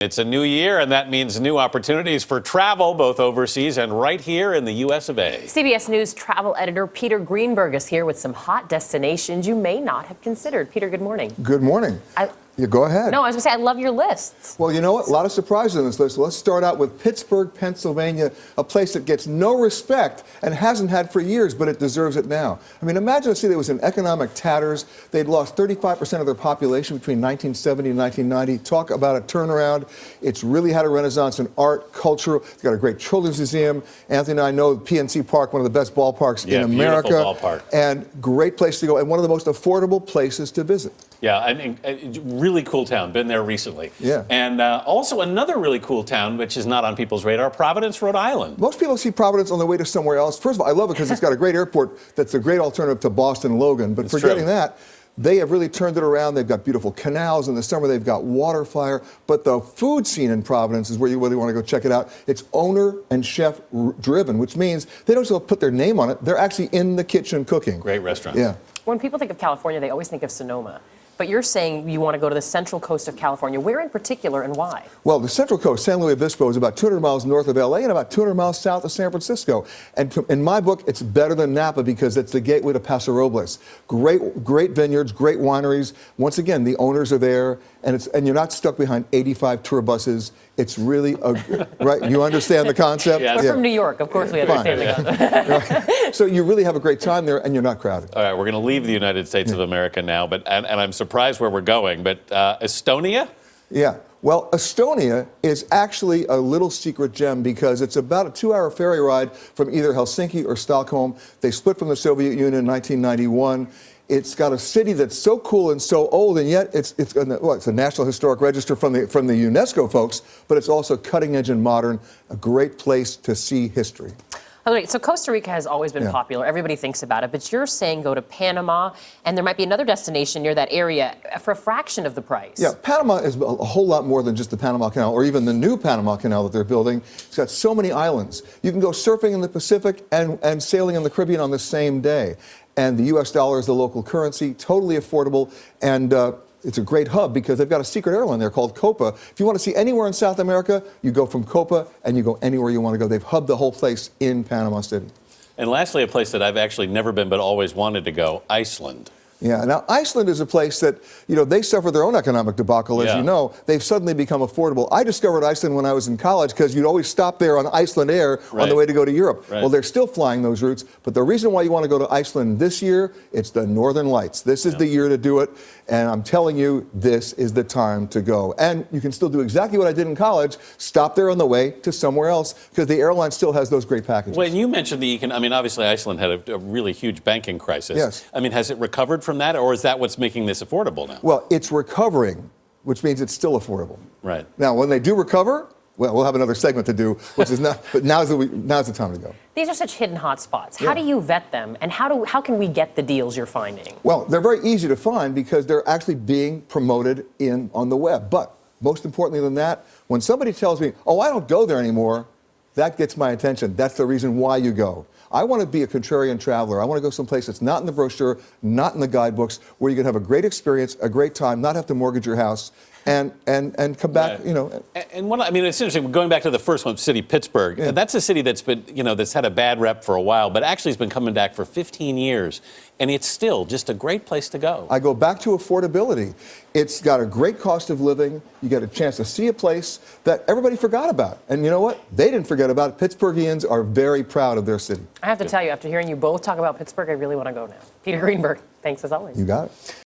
It's a new year, and that means new opportunities for travel, both overseas and right here in the U.S. of A. CBS News travel editor Peter Greenberg is here with some hot destinations you may not have considered. Peter, good morning. Good morning. You go ahead. No, I was going to say, I love your lists. Well, you know what? A lot of surprises in this list. Let's start out with Pittsburgh, Pennsylvania, a place that gets no respect and hasn't had for years, but it deserves it now. I mean, imagine a city that was in economic tatters. They'd lost 35% of their population between 1970 and 1990. Talk about a turnaround. It's really had a renaissance in art, culture. It's got a great children's museum. Anthony and I know PNC Park, one of the best ballparks in America. Beautiful ballpark. And great place to go, and one of the most affordable places to visit. Yeah, and really cool town. Been there recently. Yeah. And also another really cool town, which is not on people's radar, Providence, Rhode Island. Most people see Providence on their way to somewhere else. First of all, I love it because it's got a great airport that's a great alternative to Boston Logan. But forgetting that, they have really turned it around. They've got beautiful canals. In the summer, they've got water fire. But the food scene in Providence is where you really want to go check it out. It's owner and chef driven, which means they don't just put their name on it. They're actually in the kitchen cooking. Great restaurants. Yeah. When people think of California, they always think of Sonoma. But you're saying you want to go to the central coast of California. Where in particular and why? Well, the central coast, San Luis Obispo, is about 200 miles north of L.A. and about 200 miles south of San Francisco. And in my book, it's better than Napa because it's the gateway to Paso Robles. Great vineyards, great wineries. Once again, the owners are there, and you're not stuck behind 85 tour buses. It's really right. You understand the concept? Yes. We're from New York, of course we understand the concept. Right. So you really have a great time there, and you're not crowded. All right, we're going to leave the United States of America now, and I'm surprised where we're going. But Estonia? Yeah. Well, Estonia is actually a little secret gem because it's about a 2-hour ferry ride from either Helsinki or Stockholm. They split from the Soviet Union in 1991. It's got a city that's so cool and so old, and yet it's a National Historic Register from the UNESCO folks, but it's also cutting edge and modern, a great place to see history. Okay, so Costa Rica has always been popular. Everybody thinks about it, but you're saying go to Panama, and there might be another destination near that area for a fraction of the price. Yeah, Panama is a whole lot more than just the Panama Canal, or even the new Panama Canal that they're building. It's got so many islands. You can go surfing in the Pacific and sailing in the Caribbean on the same day. And the U.S. dollar is the local currency, totally affordable, and it's a great hub because they've got a secret airline there called Copa. If you want to see anywhere in South America, you go from Copa and you go anywhere you want to go. They've hubbed the whole place in Panama City. And lastly, a place that I've actually never been but always wanted to go, Iceland. Yeah, now Iceland is a place that, they suffer their own economic debacle, as you know. They've suddenly become affordable. I discovered Iceland when I was in college because you'd always stop there on Iceland Air on the way to go to Europe. Right. Well, they're still flying those routes, but the reason why you want to go to Iceland this year, it's the Northern Lights. This is the year to do it, and I'm telling you, this is the time to go. And you can still do exactly what I did in college, stop there on the way to somewhere else, because the airline still has those great packages. Well, and you mentioned obviously Iceland had a really huge banking crisis. Yes. I mean, has it recovered from that, or is that what's making this affordable now? Well, it's recovering, which means it's still affordable. Right. Now, when they do recover, well, we'll have another segment to do, which is not, but now's the time to go. These are such hidden hot spots. How do you vet them, and how can we get the deals you're finding? Well, they're very easy to find because they're actually being promoted on the web. But most importantly than that, when somebody tells me, oh, I don't go there anymore, that gets my attention. That's the reason why you go. I want to be a contrarian traveler. I want to go someplace that's not in the brochure, not in the guidebooks, where you can have a great experience, a great time, not have to mortgage your house, and come back, And it's interesting, going back to the first one, city, Pittsburgh, that's a city that's been, that's had a bad rep for a while, but actually has been coming back for 15 years, and it's still just a great place to go. I go back to affordability. It's got a great cost of living. You get a chance to see a place that everybody forgot about. And you know what? They didn't forget about it. Pittsburghians are very proud of their city. I have to tell you, after hearing you both talk about Pittsburgh, I really want to go now. Peter Greenberg, thanks as always. You got it.